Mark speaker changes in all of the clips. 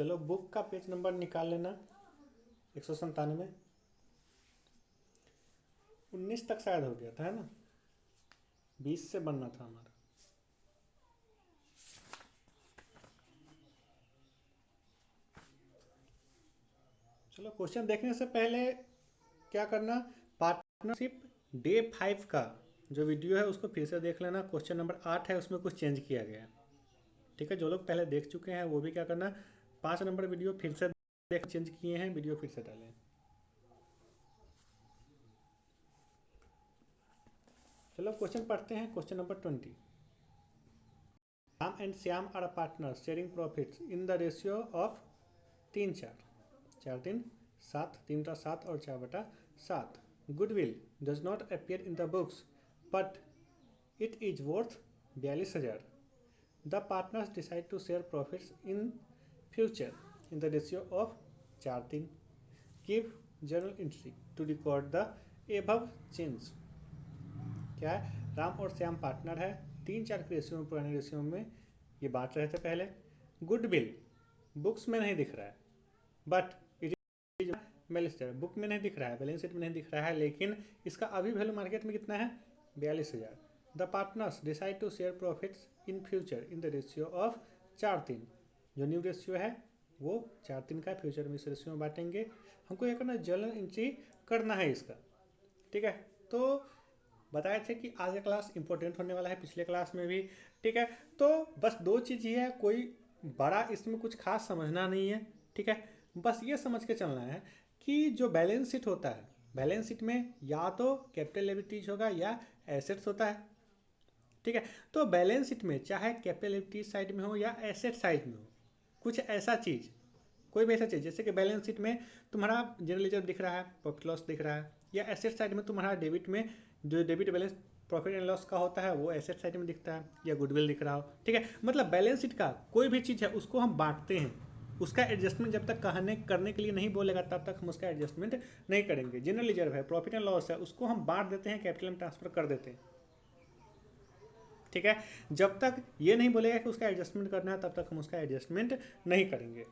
Speaker 1: चलो बुक का page number निकाल लेना। 197 19 तक शायद हो गया था, है ना? 20 से बनना था हमारा। चलो क्वेश्चन देखने से पहले क्या करना, पार्टनरशिप डे 5 का जो वीडियो है उसको फिर से देख लेना। क्वेश्चन नंबर 8 है, उसमें कुछ चेंज किया गया है। ठीक है, जो लोग पहले देख चुके हैं वो भी क्या करना, 5 नंबर वीडियो फिर से देख, चेंज किए हैं वीडियो फिर से डालें। चलो क्वेश्चन पढ़ते हैं। Question number 20, Ram and Shyam are partners sharing profits in the ratio of 3-4, 4-3-7, 3/7 और 4/7। Goodwill does not appear in the books but it is worth 42,000। The partners decide to share profits in future in the ratio of 4-3। Give journal entry to record the above change. क्या है, राम और Shyam partner है, 3-4 के ratio में, पुराने ratio में ये बांट रहे थे पहले। गुडविल बुक्स में नहीं दिख रहा है, but it is balance book में नहीं दिख रहा है, बैलेंस शीट में नहीं दिख रहा है, लेकिन इसका अभी वैल्यू मार्केट में कितना है, 42,000। The partners decide to share profits in future in the ratio of 4-3। जो न्यू रेशियो है वो 4-3 का, फ्यूचर में इस रेशियो में बांटेंगे। हमको ये करना, जर्नल एंट्री करना है इसका। ठीक है, तो बताए थे कि आज का क्लास इंपॉर्टेंट होने वाला है, पिछले क्लास में भी। ठीक है, तो बस 2 चीज़ ही है, कोई बड़ा इसमें कुछ खास समझना नहीं है। ठीक है, बस ये समझ के चलना है कि जो बैलेंस शीट होता है, बैलेंस शीट में या तो कैपिटल लायबिलिटीज होगा या एसेट्स होता है। ठीक है, तो बैलेंस शीट में चाहे कैपिटल लायबिलिटीज साइड में हो या एसेट साइड में हो, कुछ ऐसा चीज़, कोई भी ऐसा चीज़, जैसे कि बैलेंस शीट में तुम्हारा जनरल लेजर दिख रहा है, प्रॉफिट लॉस दिख रहा है, या एसेट साइड में तुम्हारा डेबिट में जो debit balance profit and loss का होता है वो एसेट साइड में दिखता है, या गुडविल दिख रहा हो। ठीक है, मतलब बैलेंस शीट का कोई भी चीज़ है उसको हम बांटते हैं, उसका एडजस्टमेंट जब तक कहने करने के लिए नहीं बोलेगा तब तक हम उसका एडजस्टमेंट नहीं करेंगे। जनरल रिजर्व है, प्रॉफिट एंड लॉस है, उसको हम बांट देते हैं, कैपिटल में ट्रांसफर कर देते हैं। ठीक है, जब तक ये नहीं बोलेगा कि उसका एडजस्टमेंट करना है तब तक हम उसका एडजस्टमेंट नहीं करेंगे।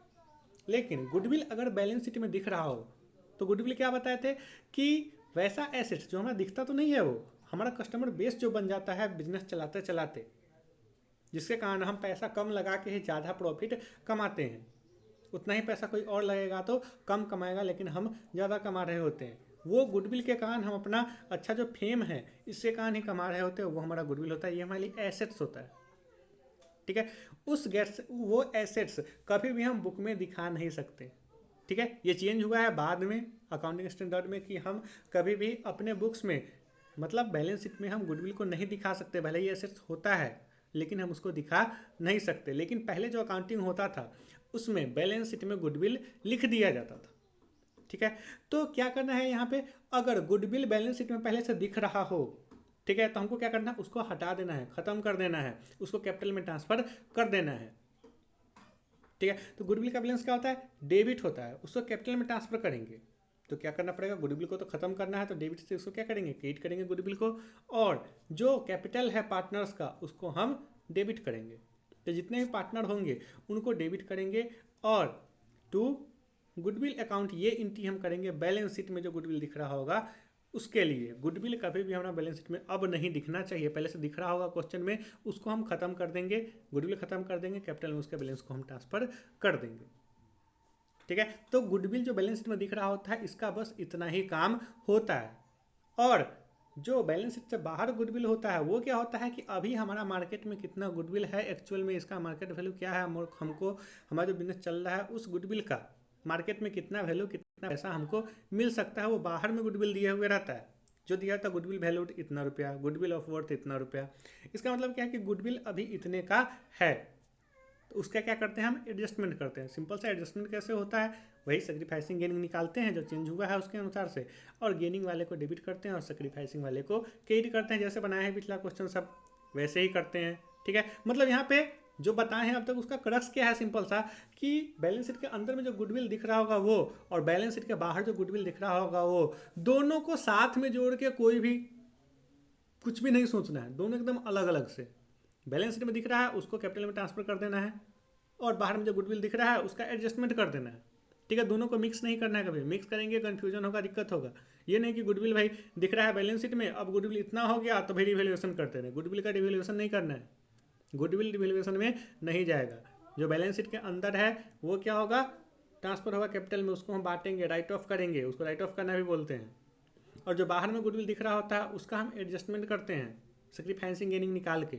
Speaker 1: लेकिन गुडविल अगर बैलेंस शीट में दिख रहा हो तो गुडविल क्या बताए थे कि वैसा एसेट जो हमें दिखता तो नहीं है, वो हमारा कस्टमर बेस जो बन जाता है बिजनेस चलाते चलाते, जिसके कारण हम पैसा कम लगा के ही ज़्यादा प्रॉफिट कमाते हैं। उतना ही पैसा कोई और लगेगा तो कम कमाएगा, लेकिन हम ज़्यादा कमा रहे होते हैं। वो गुडविल के कारण हम अपना अच्छा जो फेम है इससे कारण ही कमा रहे होते हैं, वो हमारा गुडविल होता है, ये हमारे लिए एसेट्स होता है। ठीक है, उस गैस वो एसेट्स कभी भी हम बुक में दिखा नहीं सकते। ठीक है, ये चेंज हुआ है बाद में अकाउंटिंग स्टैंडर्ड में कि हम कभी भी अपने बुक्स में, मतलब बैलेंस शीट में हम गुडविल को नहीं दिखा सकते। भले ही एसेट्स होता है लेकिन हम उसको दिखा नहीं सकते। लेकिन पहले जो अकाउंटिंग होता था उसमें बैलेंस शीट में गुडविल लिख दिया जाता था। ठीक है, तो क्या करना है यहाँ पे, अगर गुडविल बैलेंस शीट में पहले से दिख रहा हो, ठीक है, तो हमको क्या करना है, उसको हटा देना है, खत्म कर देना है, उसको कैपिटल में ट्रांसफर कर देना है। ठीक है, तो गुडविल का बैलेंस क्या होता है, डेबिट होता है, उसको कैपिटल में ट्रांसफर करेंगे। तो क्या करना पड़ेगा, गुडविल को तो खत्म करना है, तो डेबिट से उसको क्या करेंगे, क्रेडिट करेंगे गुडविल को, और जो कैपिटल है पार्टनर्स का उसको हम डेबिट करेंगे। तो जितने भी पार्टनर होंगे उनको डेबिट करेंगे, और टू गुडविल अकाउंट ये एंट्री हम करेंगे बैलेंस शीट में, जो गुडविल दिख रहा होगा उसके लिए। गुडविल कभी भी हमारा बैलेंस शीट में अब नहीं दिखना चाहिए, पहले से दिख रहा होगा क्वेश्चन में, उसको हम खत्म कर देंगे, गुडविल खत्म कर देंगे, कैपिटल में उसके बैलेंस को हम ट्रांसफर कर देंगे। ठीक है, तो गुडविल जो बैलेंस शीट में दिख रहा होता है इसका बस इतना ही काम होता है। और जो बैलेंस शीट से बाहर गुडविल होता है वो क्या होता है कि अभी हमारा मार्केट में कितना गुडविल है, एक्चुअल में इसका मार्केट वैल्यू क्या है, हमको हमारा जो बिजनेस चल रहा है उस गुडविल का मार्केट में कितना वैल्यू, कितना पैसा हमको मिल सकता है, वो बाहर में गुडविल दिए हुए रहता है। जो दिया था गुडविल वैल्यू इतना रुपया, गुडविल ऑफ वर्थ इतना रुपया। इसका मतलब क्या है कि गुडविल अभी इतने का है, तो उसका क्या करते हैं, हम एडजस्टमेंट करते हैं। सिंपल सा एडजस्टमेंट कैसे होता है, वही सेक्रीफाइसिंग गेनिंग निकालते हैं जो चेंज हुआ है उसके अनुसार से, और गेनिंग वाले को डेबिट करते हैं और सेक्रीफाइसिंग वाले को क्रेडिट करते हैं। जैसे बनाया है पिछला क्वेश्चन सब वैसे ही करते हैं। ठीक है, मतलब यहाँ पे जो बताए हैं अब तक उसका क्रक्स क्या है, सिंपल सा कि बैलेंस शीट के अंदर में जो गुडविल दिख रहा होगा वो, और बैलेंस शीट के बाहर जो गुडविल दिख रहा होगा वो, दोनों को साथ में जोड़ के कोई भी कुछ भी नहीं सोचना है, दोनों एकदम अलग अलग से। बैलेंस शीट में दिख रहा है उसको कैपिटल में ट्रांसफर कर देना है, और बाहर में जो गुडविल दिख रहा है उसका एडजस्टमेंट कर देना है। ठीक है, दोनों को मिक्स नहीं करना है, कभी मिक्स करेंगे कन्फ्यूजन होगा, दिक्कत होगा। ये नहीं कि गुडविल भाई दिख रहा है बैलेंस शीट में, अब गुडविल इतना हो गया तो भाई रिवैल्यूएशन करते रहे, गुडविल का रिवैल्यूएशन नहीं करना है, गुडविल रिवैल्यूएशन में नहीं जाएगा। जो बैलेंस शीट के अंदर है वो क्या होगा, ट्रांसफर होगा कैपिटल में, उसको हम बांटेंगे, राइट ऑफ करेंगे, उसको राइट ऑफ करना भी बोलते हैं। और जो बाहर में गुडविल दिख रहा होता है उसका हम एडजस्टमेंट करते हैं सैक्रिफाइसिंग गेनिंग निकाल के।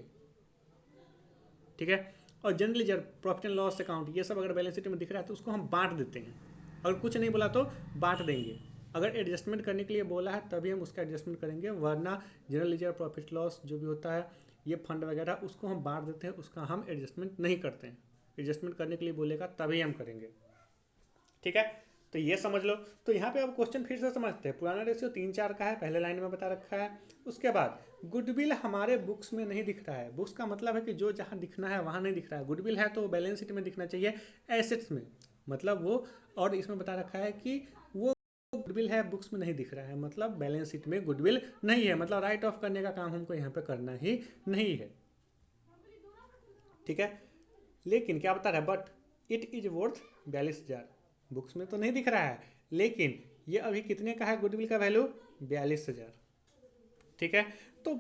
Speaker 1: ठीक है, और general ledger, profit and loss account, ये सब अगर बैलेंस शीट में दिख रहा है तो उसको हम बांट देते हैं। अगर कुछ नहीं बोला तो बांट देंगे। अगर एडजस्टमेंट करने के लिए बोला है तभी हम उसका एडजस्टमेंट करेंगे, वरना जनरल लेजर, प्रॉफिट लॉस जो भी होता है, ये फंड वगैरह, उसको हम बांट देते हैं, उसका हम एडजस्टमेंट नहीं करते हैं। एडजस्टमेंट करने के लिए बोलेगा तभी हम करेंगे। ठीक है, तो ये समझ लो। तो यहाँ पे अब क्वेश्चन फिर से समझते हैं। पुराना रेशियो 3-4 का है, पहले लाइन में बता रखा है। उसके बाद गुडविल हमारे बुक्स में नहीं दिख रहा है। बुक्स का मतलब है कि जो जहाँ दिखना है वहाँ नहीं दिख रहा है। गुडविल है तो बैलेंस शीट में दिखना चाहिए, एसेट्स में, मतलब वो। और इसमें बता रखा है कि वो गुडविल है, बुक्स में नहीं दिख रहा है, मतलब बैलेंस शीट में गुडविल नहीं है, मतलब राइट ऑफ करने का काम हमको यहाँ पे करना ही नहीं है। ठीक है, लेकिन क्या बता रहा है, but it is worth 42,000। Books में तो नहीं दिख रहा है, लेकिन ये अभी कितने का है गुडविल का वैल्यू, 42,000। ठीक है, तो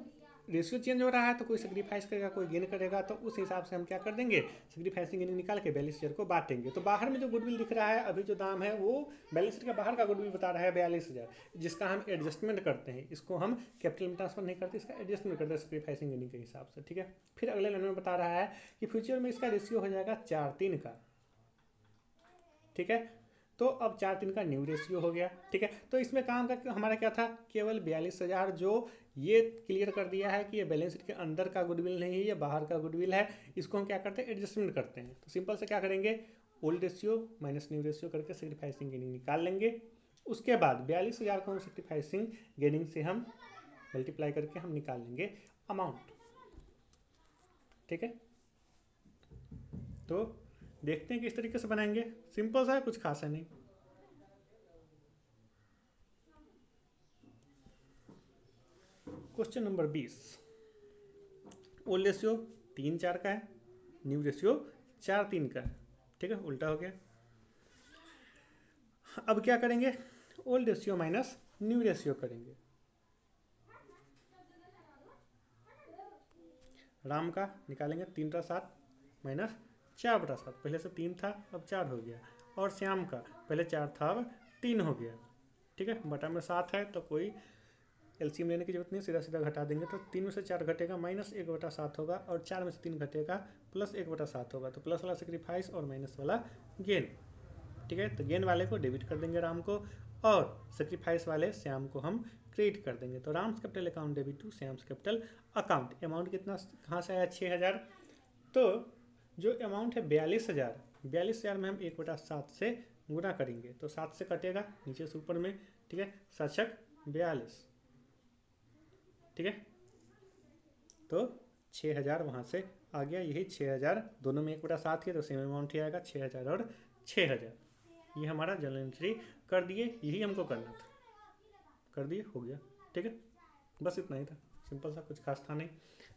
Speaker 1: रेशियो चेंज हो रहा है तो कोई सेक्रीफाइस करेगा, कोई गेन करेगा, तो उस हिसाब से हम क्या कर देंगे, सेक्रीफाइसिंग गेनिंग निकाल के 42,000 को बांटेंगे। तो बाहर में जो गुडविल दिख रहा है अभी जो दाम है वो बैलेंस शीट के बाहर का गुडविल बता रहा है 42,000, जिसका हम एडजस्टमेंट करते हैं। इसको हम कैपिटल में ट्रांसफर नहीं करते, इसका एडजस्टमेंट करते हैं सेक्रीफाइसिंग गेनिंग के हिसाब से। ठीक है, फिर अगले लाइन में बता रहा है कि फ्यूचर में इसका रेशियो हो जाएगा 4:3 का। ठीक है, तो अब 4:3 का न्यू रेशियो हो गया। ठीक है, तो इसमें काम का हमारा क्या था, केवल 42,000, जो ये क्लियर कर दिया है कि ये बैलेंस शीट के अंदर का गुडविल नहीं है, ये बाहर का गुडविल है। इसको हम क्या करते हैं, एडजस्टमेंट करते हैं। तो सिंपल से क्या करेंगे, old ratio minus new ratio करके सेक्रीफाइसिंग गेनिंग निकाल लेंगे। उसके बाद 42,000 को हम सेक्रीफाइसिंग गेनिंग से हम मल्टीप्लाई करके हम निकाल लेंगे अमाउंट। ठीक है, तो देखते हैं किस तरीके से बनाएंगे। सिंपल सा है, कुछ खास है नहीं। क्वेश्चन नंबर 20, ओल्ड रेशियो 3-4 का है, न्यू रेशियो 4:3 का है। ठीक है, उल्टा हो गया। अब क्या करेंगे, old ratio minus new ratio करेंगे। राम का निकालेंगे 3/7 माइनस 4/7, पहले से 3 था अब 4 हो गया। और श्याम का पहले 4 था अब 3 हो गया। ठीक है, बटा में 7 है तो कोई एलसीएम लेने की जरूरत नहीं, सीधा सीधा घटा देंगे। तो 3 में से 4 घटेगा, माइनस 1/7 होगा, और 4 में से 3 घटेगा, प्लस 1/7 होगा। तो प्लस वाला सेक्रीफाइस और माइनस वाला गेन। ठीक है, तो गेन वाले को डेबिट कर देंगे राम को, और सेक्रीफाइस वाले श्याम को हम क्रेडिट कर देंगे। तो Ram's capital account debit to Shyam's capital account. Amount कितना कहाँ से आया, 6,000। तो जो अमाउंट है 42,000, 42,000 में हम 1/7 से गुना करेंगे, तो 7 से कटेगा नीचे से ऊपर में। ठीक है, 7 42। ठीक है, तो 6,000 वहाँ से आ गया, यही 6,000, दोनों में 1/7 है तो सेम अमाउंट ही आएगा, 6,000 और 6,000। ये हमारा जर्नल एंट्री कर दिए, यही हमको करना था, कर दिए, हो गया। ठीक है, बस इतना ही था, सिंपल सा, कुछ खास था नहीं।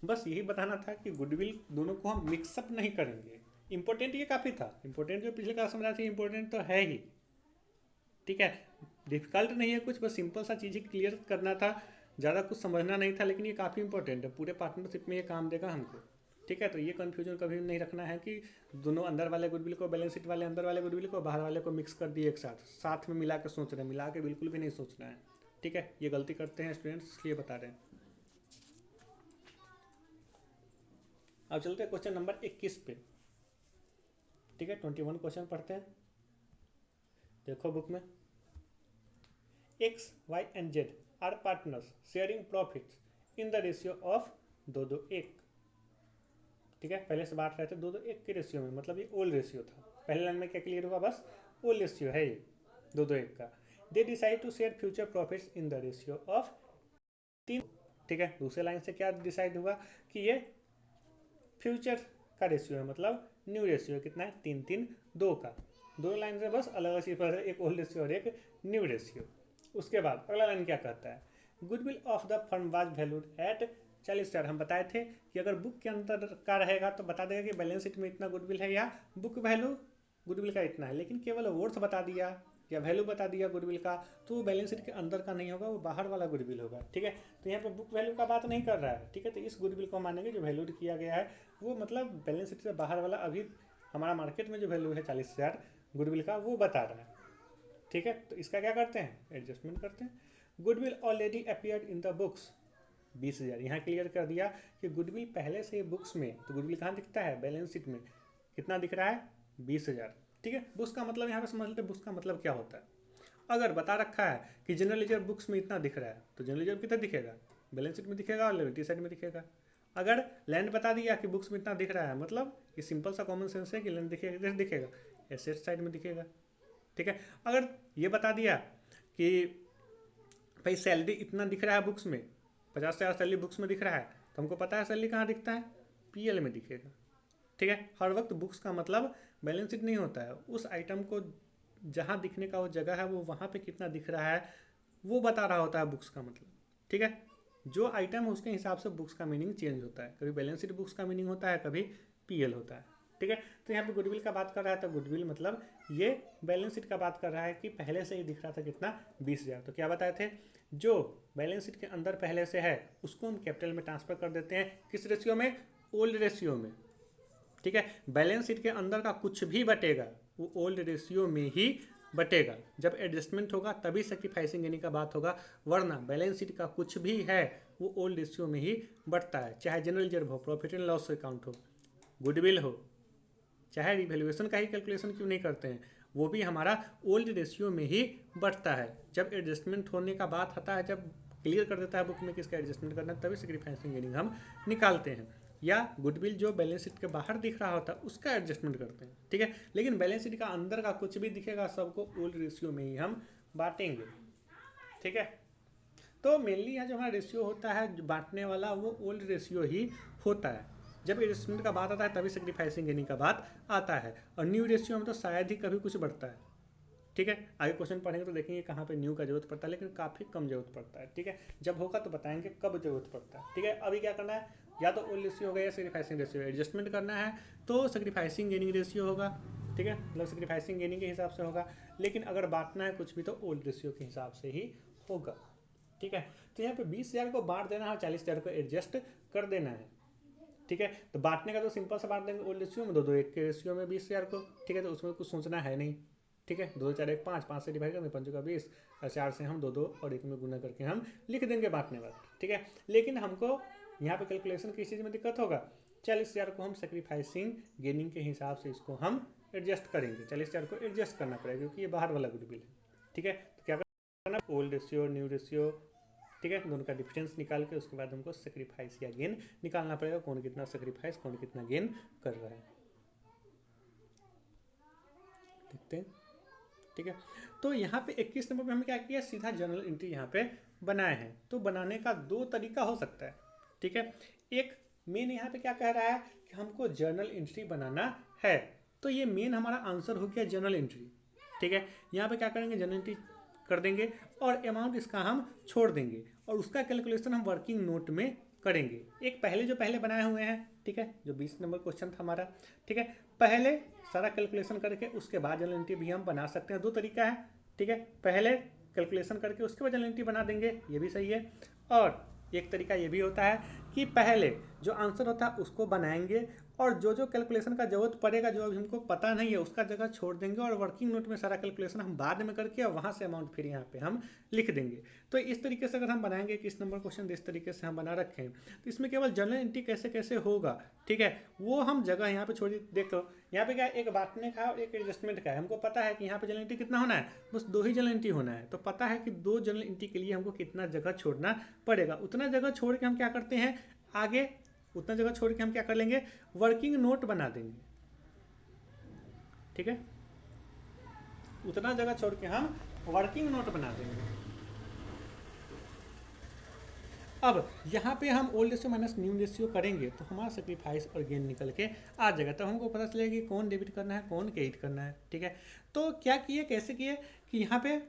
Speaker 1: बस यही बताना था कि गुडविल दोनों को हम मिक्सअप नहीं करेंगे। इंपॉर्टेंट ये काफ़ी था, इंपॉर्टेंट जो पिछले क्लास में समझा थी इंपॉर्टेंट तो है ही। ठीक है, डिफिकल्ट नहीं है कुछ, बस सिंपल सा चीज़ें क्लियर करना था, ज़्यादा कुछ समझना नहीं था। लेकिन ये काफ़ी इंपॉर्टेंट है, पूरे पार्टनरशिप में ये काम देगा हमको। ठीक है, तो ये कन्फ्यूजन कभी नहीं रखना है कि दोनों अंदर वाले गुडविल को, बैलेंस शीट वाले अंदर वाले गुडविल को, बाहर वाले को मिक्स कर दिए एक साथ, साथ में मिला के सोच रहे हैं, मिला के बिल्कुल भी नहीं सोचना है। ठीक है, ये गलती करते हैं स्टूडेंट्स, इसलिए बता रहे हैं। अब चलते हैं क्वेश्चन नंबर 21 पे। ठीक है, 21 क्वेश्चन पढ़ते हैं। देखो बुक में, X Y and Z are partners sharing profits in the ratio of 2:1। ठीक है, पहले से बांट रहे थे 2:1 के रेशियो में, मतलब ये ओल्ड रेशियो था। पहले लाइन में क्या क्लियर हुआ, बस ओल्ड रेशियो है ये 2:1 का। They decide to share future profits in the ratio of 3। ठीक है, दूसरे लाइन से क्या डिसाइड हुआ कि ये फ्यूचर का रेशियो है, मतलब न्यू रेशियो कितना है, 3:3:2 का। दोनों लाइन से बस अलग अलग चीज, एक ओल्ड रेशियो और एक न्यू रेशियो। उसके बाद अगला लाइन क्या कहता है, goodwill of the firm was valued at 40,000 हम बताए थे कि अगर बुक के अंदर का रहेगा तो बता देगा कि बैलेंस शीट में इतना गुडविल है या बुक वैल्यू गुडविल का इतना है, लेकिन केवल वर्थ बता दिया या वैल्यू बता दिया गुडविल का तो वो बैलेंस शीट के अंदर का नहीं होगा, वो बाहर वाला गुडविल होगा। ठीक है, तो यहाँ पे बुक वैल्यू का बात नहीं कर रहा है। ठीक है, तो इस गुडविल को मानेंगे जो वैल्यू किया गया है वो मतलब बैलेंस शीट से बाहर वाला अभी हमारा मार्केट में जो वैल्यू है 40,000 गुडविल का वो बता रहा है। ठीक है, तो इसका क्या करते हैं, एडजस्टमेंट करते हैं। Goodwill already appeared in the books 20,000, यहाँ क्लियर कर दिया कि गुडविल पहले से बुक्स में, तो गुडविल कहाँ दिखता है, बैलेंस शीट में कितना दिख रहा है, 20,000। ठीक है, बुक्स का मतलब यहाँ पे समझ लेते हैं बुक्स का मतलब क्या होता है। अगर बता रखा है कि जनरल लेजर बुक्स में इतना दिख रहा है तो जनरल लेजर कितना दिखेगा, बैलेंस शीट में दिखेगा और लायबिलिटी साइड में दिखेगा। अगर लैंड बता दिया कि बुक्स में इतना दिख रहा है मतलब ये सिंपल सा कॉमन सेंस है कि लैंड दिखेगा, इधर दिखेगा, एसेट साइड में दिखेगा। ठीक है, अगर ये बता दिया कि भाई सैलरी इतना दिख रहा है बुक्स में, 50,000 सैलरी बुक्स में दिख रहा है, तो हमको पता है सैलरी कहाँ दिखता है, पीएल में दिखेगा। ठीक है, हर वक्त बुक्स का मतलब बैलेंस शीट नहीं होता है, उस आइटम को जहाँ दिखने का वो जगह है वो वहाँ पे कितना दिख रहा है वो बता रहा होता है बुक्स का मतलब। ठीक है, जो आइटम है उसके हिसाब से बुक्स का मीनिंग चेंज होता है, कभी बैलेंस शीट बुक्स का मीनिंग होता है, कभी पीएल होता है। ठीक है, तो यहाँ पे गुडविल का बात कर रहा है तो गुडविल मतलब ये बैलेंस शीट का बात कर रहा है कि पहले से ही दिख रहा था कितना, 20,000। तो क्या बताए थे, जो बैलेंस शीट के अंदर पहले से है उसको हम कैपिटल में ट्रांसफर कर देते हैं, किस रेशियो में, ओल्ड रेशियो में। ठीक है, बैलेंस शीट के अंदर का कुछ भी बटेगा वो ओल्ड रेशियो में ही बटेगा, जब एडजस्टमेंट होगा तभी सेक्रीफाइसिंग यानी का बात होगा, वरना बैलेंस शीट का कुछ भी है वो ओल्ड रेशियो में ही बढ़ता है, चाहे जनरल रिजर्व हो, प्रॉफिट एंड लॉस अकाउंट हो, गुडविल हो, चाहे रिवैल्यूएशन का ही कैलकुलेशन क्यों नहीं करते हैं, वो भी हमारा ओल्ड रेशियो में ही बढ़ता है। जब एडजस्टमेंट होने का बात आता है, जब क्लियर कर देता है बुक में किसका एडजस्टमेंट करना है, तभी सेक्रीफाइसिंग गेनिंग हम निकालते हैं, या गुडविल जो बैलेंस शीट के बाहर दिख रहा होता है उसका एडजस्टमेंट करते हैं। ठीक है, लेकिन बैलेंस शीट का अंदर का कुछ भी दिखेगा सबको ओल्ड रेशियो में ही हम बांटेंगे। ठीक है, तो मेनली यहाँ जो हमारा रेशियो होता है बांटने वाला वो ओल्ड रेशियो ही होता है, जब एडजस्टमेंट का बात आता है तभी सेक्रीफाइसिंग गेनिंग का बात आता है, और न्यू रेशियो में तो शायद ही कभी कुछ बढ़ता है। ठीक है, आगे क्वेश्चन पढ़ेंगे तो देखेंगे कहाँ पे न्यू का जरूरत पड़ता है, लेकिन काफ़ी कम जरूरत पड़ता है। ठीक है, जब होगा तो बताएंगे कब जरूरत पड़ता है। ठीक है, अभी क्या करना है, या तो ओल्ड रेशियो होगा या सेक्रीफाइसिंग रेशियो, एडजस्टमेंट करना है तो सेक्रीफाइसिंग गेनिंग रेशियो होगा। ठीक है, मतलब सेक्रीफाइसिंग गेनिंग के हिसाब से होगा, लेकिन अगर बांटना है कुछ भी तो ओल्ड रेशियो के हिसाब से ही होगा। ठीक है, तो यहाँ पे 20,000 को बांट देना है, 40,000 को एडजस्ट कर देना है। ठीक है, तो बांटने का तो सिंपल सा बांट देंगे ओल्ड रेशियो में, 2-2 1 के रेशियो में 20,000 को। ठीक है, तो उसमें कुछ सोचना है नहीं। ठीक है, 2 4 1 5, 5 से डिवाइड करेंगे, 5 का 20 और 4 से हम 2 2 और 1 में गुना करके हम लिख देंगे बांटने वाला। ठीक है, लेकिन हमको यहाँ पे कैलकुलेशन किस चीज़ में दिक्कत होगा, 40,000 को हम सेक्रीफाइसिंग गेनिंग के हिसाब से इसको हम एडजस्ट करेंगे, 40,000 को एडजस्ट करना पड़ेगा क्योंकि ये बाहर वाला गुडविल है। ठीक है, तो क्या करना, ओल्ड रेशियो न्यू रेशियो, ठीक है, दोनों का डिफरेंस निकाल के उसके बाद हमको सेक्रीफाइस या गेन निकालना पड़ेगा, कौन कितना सेक्रीफाइस कौन कितना गेन कर रहा है। देखते हैं। ठीक है, तो यहाँ पे 21 नंबर पे हमने क्या किया, सीधा जर्नल एंट्री यहाँ पे बनाए हैं। तो बनाने का दो तरीका हो सकता है। ठीक है, एक मेन यहाँ पे क्या कह रहा है कि हमको जर्नल एंट्री बनाना है, तो ये मेन हमारा आंसर हो गया जर्नल एंट्री। ठीक है, यहाँ पे क्या करेंगे, जर्नल एंट्री कर देंगे और अमाउंट इसका हम छोड़ देंगे और उसका कैलकुलेशन हम वर्किंग नोट में करेंगे। एक पहले जो पहले बनाए हुए हैं, ठीक है, जो 20 नंबर क्वेश्चन था हमारा, ठीक है, पहले सारा कैलकुलेशन करके उसके बाद जर्नल एंट्री भी हम बना सकते हैं। दो तरीका है। ठीक है, पहले कैलकुलेशन करके उसके बाद जर्नल एंट्री बना देंगे, ये भी सही है। और एक तरीका ये भी होता है कि पहले जो आंसर होता है उसको बनाएंगे और जो जो कैलकुलेशन का जरूरत पड़ेगा, जो अभी हमको पता नहीं है उसका जगह छोड़ देंगे और वर्किंग नोट में सारा कैलकुलेशन हम बाद में करके और वहाँ से अमाउंट फिर यहाँ पे हम लिख देंगे। तो इस तरीके से अगर हम बनाएंगे कि इस नंबर क्वेश्चन इस तरीके से हम बना रखें तो इसमें केवल जर्नल एंट्री कैसे कैसे होगा, ठीक है, वो हम जगह यहाँ पे छोड़ी। देख लो यहाँ पे क्या है, एक बांटने का और एक एडजस्टमेंट का है। हमको पता है कि यहाँ पे जर्नल एंट्री कितना होना है, बस 2 ही जर्नल एंट्री होना है। तो पता है कि 2 जर्नल एंट्री के लिए हमको कितना जगह छोड़ना पड़ेगा। उतना जगह छोड़ के हम क्या करते हैं आगे, उतना जगह छोड़ के हम क्या कर लेंगे, वर्किंग नोट बना देंगे। ठीक है, उतना जगह छोड़ के हम वर्किंग नोट बना देंगे। अब यहाँ पे हम old ratio minus new ratio करेंगे तो हमारा सेक्रीफाइस और गेन निकल के आ जाएगा। तो हमको पता चलेगा कि कौन डेबिट करना है कौन क्रेडिट करना है। ठीक है, तो क्या किए कैसे किए कि यहाँ पे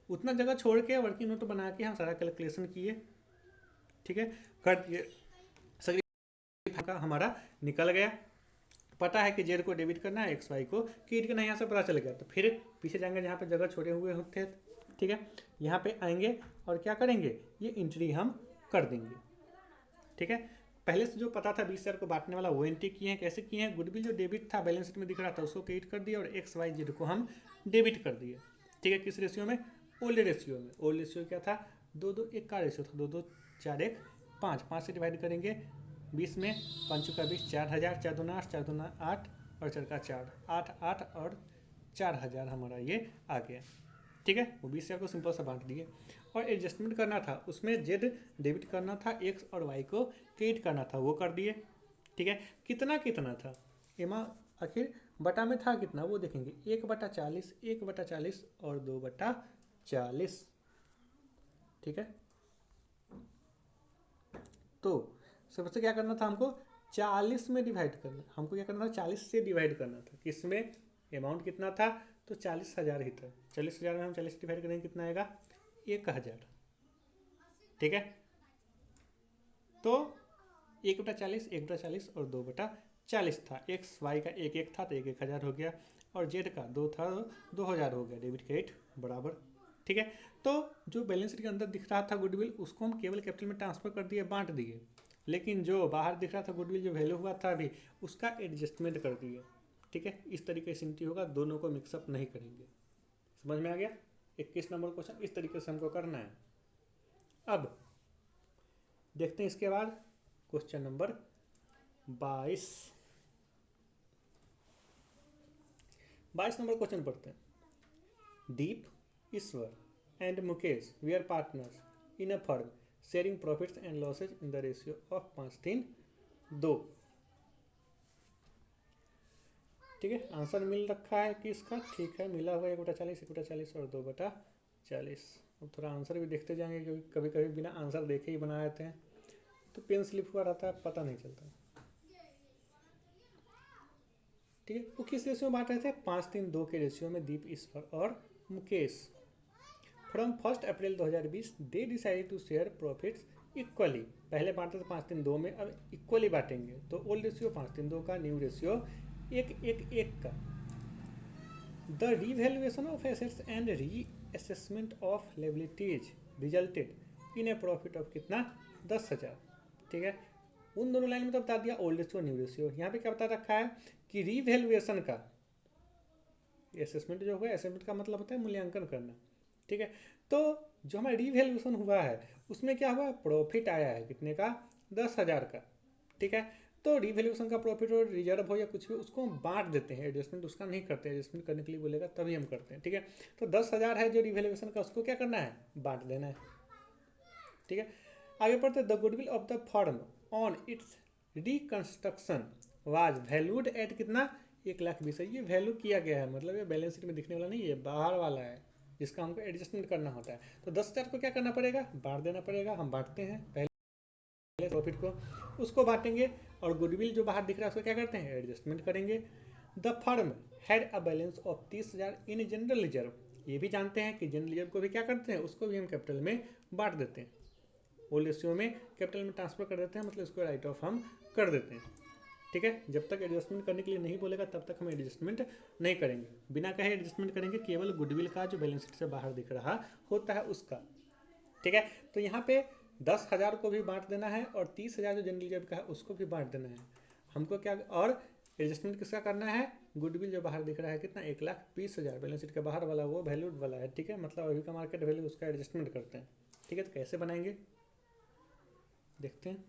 Speaker 1: उतना जगह छोड़ के वर्किंग नोट बना के हम सारा कैलकुलेशन किए। ठीक है, कर दिए। का हमारा निकल गया। पता है कि जेड को डेबिट करना है, एक्स वाई को क्रेडिट करना है, यहाँ से पता चल गया। तो फिर पीछे जाएंगे जहाँ पे जगह छोड़े हुए होते हैं, ठीक है, यहाँ पे आएंगे और क्या करेंगे, ये एंट्री हम कर देंगे, ठीक है। पहले से जो पता था 20,000 को बांटने वाला वो एंट्री किए हैं। कैसे किए हैं, गुडविल जो डेबिट था बैलेंस शीट में दिख रहा था उसको क्रेडिट कर दिया और एक्स वाई जेड को हम डेबिट कर दिए, ठीक है। किस रेशियो में, ओल्ड रेशियो में। ओल्ड रेशियो क्या था, 2-2-1 का रेशियो था, 2-2-4-1 5, 5 से डिवाइड करेंगे 20 में, 5 का 20, 4,000, 4 दूना 8, 4 दूना 8 और 4 का 4, 8 8 और 4,000 हमारा ये आ गया, ठीक है। वो 20,000 को सिंपल सा बांट दिए। और एडजस्टमेंट करना था उसमें जेड डेबिट करना था, एक्स और वाई को क्रेडिट करना था, वो कर दिए, ठीक है। कितना कितना था एमा, आखिर बटा में था कितना वो देखेंगे, 1/40, 1/40 और 2/40, ठीक है। तो सबसे क्या करना था हमको, 40 में डिवाइड करना, हमको क्या करना था 40 से डिवाइड करना था। किसमें, अमाउंट कितना था, तो 40,000 ही था। 40,000 में हम 40 से डिवाइड करेंगे कितना आएगा, 1,000, ठीक है। तो 1/40, 1/40 और 2/40 था। एक्स वाई का 1-1 था तो 1,000 हो गया, और जेड का 2 था 2,000 हो गया, डेबिट क्रेडिट बराबर, ठीक है। तो जो बैलेंस शीट के अंदर दिख रहा था गुडविल, उसको हम केवल कैपिटल में ट्रांसफर कर दिए, बांट दिए। लेकिन जो बाहर दिख रहा था गुडविल, जो वैल्यू हुआ था अभी, उसका एडजस्टमेंट कर दिए, ठीक है। इस तरीके से एंट्री होगा, दोनों को मिक्सअप नहीं करेंगे। समझ में आ गया। 21 नंबर क्वेश्चन इस तरीके से हमको करना है। अब देखते हैं इसके बाद क्वेश्चन नंबर 22। 22 नंबर क्वेश्चन पढ़ते हैं। Deep, Ishwar and Mukesh we are partners in a firm sharing profits and losses in the ratio of 5-3-2, ठीक है। आंसर मिल रखा है कि इसका, ठीक है, मिला हुआ 1/40, 1/40 और 2/40। अब थोड़ा आंसर भी देखते जाएंगे, क्योंकि कभी कभी बिना आंसर देखे ही बना देते हैं, तो पेन स्लिप हुआ रहता है, पता नहीं चलता, ठीक है। वो किस रेशियो में बांट रहे थे, 5-3-2 के रेशियो में, दीप, ईश्वर और Mukesh. From 1 April 2020 they decide to share profits equally. पहले बांटते थे 5-3-2 में, अब इक्वली बांटेंगे। तो ओल्ड रेशियो 5-3-2 का, न्यू रेशियो 1-1-1 का। The revaluation of assets and re assessment of liabilities resulted in a profit of कितना, 10,000, ठीक है। उन दोनों लाइन में तो बता दिया ओल्ड रेशियो न्यू रेशियो। यहाँ पे क्या बता रखा है कि रीवैल्यूएशन का, असेसमेंट जो होगा, असेसमेंट का मतलब होता है मूल्यांकन करना, ठीक है। तो जो हमारा रीवैल्यूएशन हुआ है उसमें क्या हुआ, प्रॉफिट आया है कितने का, 10,000 का, ठीक है। तो रीवैल्यूएशन का प्रॉफिट हो, रिजर्व हो या कुछ भी, उसको हम बांट देते हैं, एडजस्टमेंट उसका नहीं करते हैं। एडजस्टमेंट करने के लिए बोलेगा तभी हम करते हैं, ठीक है। तो 10,000 है जो रीवैल्यूएशन का, उसको क्या करना है, बांट देना है, ठीक है। आगे पढ़ते, the goodwill of the firm on it's reconstruction was valued at कितना, 1,20,000। ये वैल्यू किया गया है, मतलब ये बैलेंस शीट में दिखने वाला नहीं, ये बाहर वाला है जिसका हमको एडजस्टमेंट करना होता है। तो 10,000 को क्या करना पड़ेगा, बांट देना पड़ेगा। हम बांटते हैं पहले प्रॉफिट को, उसको बांटेंगे, और गुडविल जो बाहर दिख रहा है उसको क्या करते हैं, एडजस्टमेंट करेंगे। The firm had a balance of 30,000 in general reserve. ये भी जानते हैं कि जनरल रिजर्व को भी क्या करते हैं, उसको भी हम कैपिटल में बांट देते हैं। ओल्ड रेशियो में कैपिटल में ट्रांसफर कर देते हैं, मतलब इसको राइट ऑफ हम कर देते हैं, ठीक है। जब तक एडजस्टमेंट करने के लिए नहीं बोलेगा तब तक हम एडजस्टमेंट नहीं करेंगे। बिना कहे एडजस्टमेंट करेंगे केवल गुडविल का जो बैलेंस शीट से बाहर दिख रहा होता है उसका, ठीक है। तो यहाँ पे 10,000 को भी बांट देना है और 30,000 जो जनरल रिजर्व का है उसको भी बांट देना है हमको, क्या। और एडजस्टमेंट किसका करना है, गुडविल जो बाहर दिख रहा है कितना, 1,20,000 बैलेंस शीट के बाहर वाला, वो वैल्यूड वाला है, ठीक है। मतलब अभी का मार्केट वैल्यू, उसका एडजस्टमेंट करते हैं, ठीक है। तो कैसे बनाएंगे देखते हैं।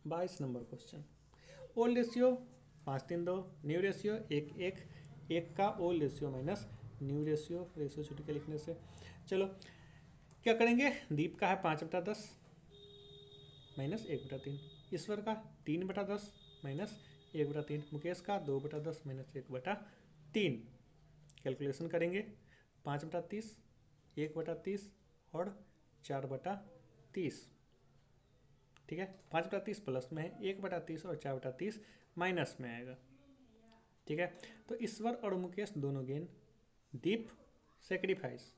Speaker 1: 22 number question. Old ratio 5-3-2, new ratio 1-1-1 का, old ratio minus new ratio, ratio छुट्टी के लिखने से। चलो क्या करेंगे, दीप का है 5/10 माइनस 1/3, ईश्वर का 3/10 माइनस 1/3, मुकेश का 2/10 माइनस 1/3। कैलकुलेशन करेंगे, 5/30, 1/30 और 4/30, ठीक है। 5/30 प्लस में है, 1/30 और 4/30 माइनस में आएगा, ठीक है। तो ईश्वर और मुकेश दोनों गेन, दीप सेक्रीफाइस,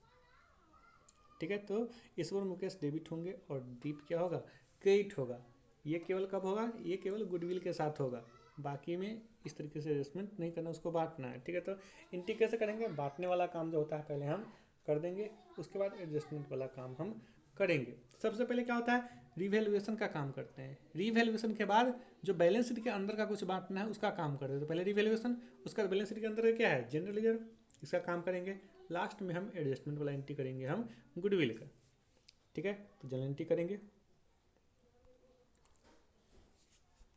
Speaker 1: ठीक है। तो ईश्वर मुकेश डेबिट होंगे और दीप क्या होगा, क्रेडिट होगा। ये केवल कब होगा, ये केवल गुडविल के साथ होगा, बाकी में इस तरीके से एडजस्टमेंट नहीं करना, उसको बांटना है। ठीक है, तो इंटी कैसे करेंगे, बांटने वाला काम जो होता है पहले हम कर देंगे, उसके बाद एडजस्टमेंट वाला काम हम करेंगे। सबसे पहले क्या होता है, रिवैल्यूएशन का काम करते हैं। रिवैल्यूएशन के बाद जो बैलेंस शीट के अंदर का कुछ बांटना है उसका काम करते हैं। तो पहले रिवैल्यूएशन, उसका बैलेंस शीट के अंदर क्या है, जनरल रिजर्व, इसका काम करेंगे। लास्ट में हम एडजस्टमेंट वाला एंट्री करेंगे हम गुडविल का। ठीक है, तो जनरल एंट्री करेंगे,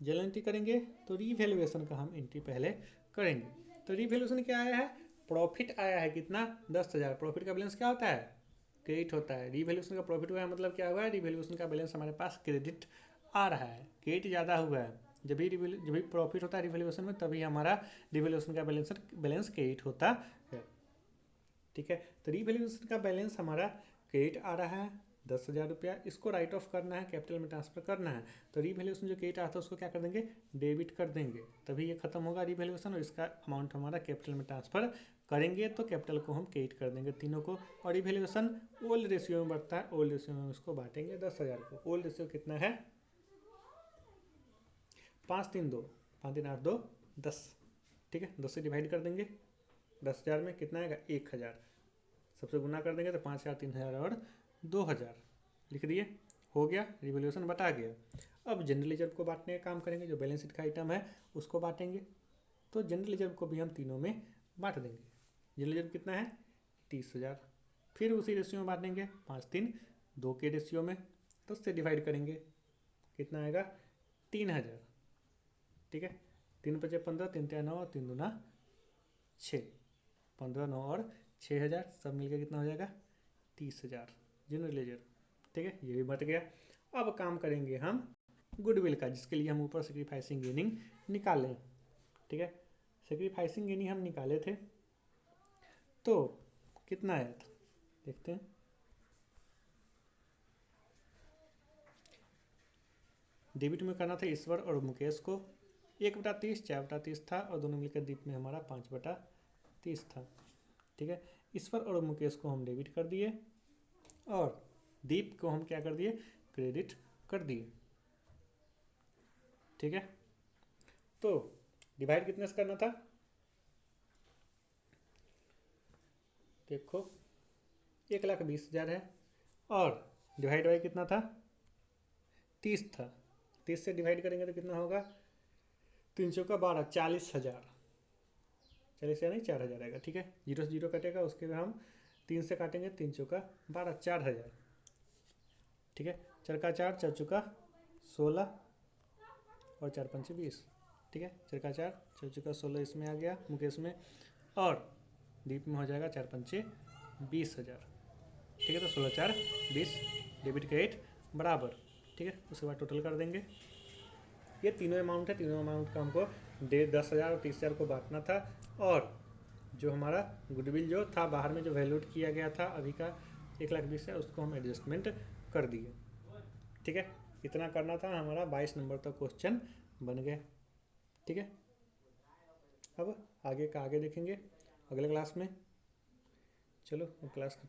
Speaker 1: जनरल एंट्री करेंगे तो रिवैल्यूएशन का हम एंट्री पहले करेंगे। तो रिवैल्यूएशन क्या आया है, प्रॉफिट आया है कितना, 10,000। प्रॉफिट का बैलेंस क्या होता है, क्रेडिट होता है। रिवैल्यूएशन का प्रॉफिट हुआ है मतलब क्या हुआ है, रिवैल्यूएशन का बैलेंस हमारे पास क्रेडिट आ रहा है, क्रेडिट ज़्यादा हुआ है। जब भी प्रॉफिट होता है रिवैल्यूएशन में, तभी हमारा रिवैल्यूएशन का बैलेंस क्रेडिट होता है। ठीक है, तो रिवैल्यूएशन का बैलेंस हमारा क्रेडिट आ रहा है 10,000 रुपया, इसको राइट ऑफ करना है, कैपिटल में ट्रांसफर करना है। तो रिवैल्यूएशन जो क्रेडिट आता है उसको क्या कर देंगे, डेबिट कर देंगे, तभी ये खत्म होगा रिवैल्यूएशन, और इसका अमाउंट हमारा कैपिटल में ट्रांसफर करेंगे तो कैपिटल को हम क्रेडिट कर देंगे तीनों को। और रिवैल्यूएशन ओल्ड रेशियो में बढ़ता है, ओल्ड रेशियो में उसको बांटेंगे 10,000 को। ओल्ड रेशियो कितना है, 5 3 2, 5 3 8 2 10। ठीक है, 10 से डिवाइड कर देंगे, 10,000 में कितना आएगा, 1,000। सबसे गुना कर देंगे तो 5,000 3,000 और 2,000 लिख दिए, हो गया, रिवैल्यूएशन बटा गया। अब जनरल रिजर्व को बांटने का काम करेंगे, जो बैलेंस शीट का आइटम है उसको बांटेंगे। तो जनरल रिजर्व को भी हम तीनों में बांट देंगे। जनरल रिजर्व कितना है, 30,000। फिर उसी रेशियो में बांटेंगे, 5 3 2 के रेशियो में। 10 से डिवाइड करेंगे, कितना आएगा, 3,000। ठीक है, 3 5 15, 3 3 9, 3 दूना 6, 15 9 और 6,000, सब मिलकर कितना हो जाएगा, 30,000 जनरल रिजर्व। ठीक है, ये भी बट गया। अब काम करेंगे हम गुडविल का, जिसके लिए हम ऊपर सेक्रीफाइसिंग गेनिंग निकालें। ठीक है, सेक्रीफाइसिंग गेनिंग हम निकाले थे, तो कितना आया था देखते हैं। डेबिट में करना था ईश्वर और मुकेश को, 1/30 4/30 था, और दोनों मिलकर दीप में हमारा 5/30 था। ठीक है, ईश्वर और मुकेश को हम डेबिट कर दिए और दीप को हम क्या कर दिए, क्रेडिट कर दिए। ठीक है, तो डिवाइड कितने से करना था, देखो 1,20,000 है, और डिवाइड बाई कितना था, 30 था। 30 से डिवाइड करेंगे तो कितना होगा, 3 चौका 12, 40,000। 40,000 नहीं, 4,000 आएगा। ठीक है, जीरो से जीरो कटेगा, उसके बाद हम 3 से काटेंगे, 3 चौका 12, 4,000। ठीक है, चरका 4, 4 चौका 16 और 4 पंचे 20। ठीक है, चरका 4, 4 चौका 16 इसमें आ गया मुकेश में, और दीप में हो जाएगा 4 पंचे 20,000। ठीक है, तो 16 4 20, डेबिट क्रेडिट बराबर। ठीक है, उसके बाद टोटल कर देंगे। ये तीनों अमाउंट है, तीनों अमाउंट का हमको 10,000 और 30,000 को बांटना था, और जो हमारा गुडविल जो था बाहर में जो वैल्यूट किया गया था अभी का 1,20,000 है, उसको हम एडजस्टमेंट कर दिए। ठीक है, इतना करना था, हमारा 22 नंबर तक क्वेश्चन बन गया। ठीक है, अब आगे का आगे देखेंगे अगले क्लास में। चलो, क्लास खत्म।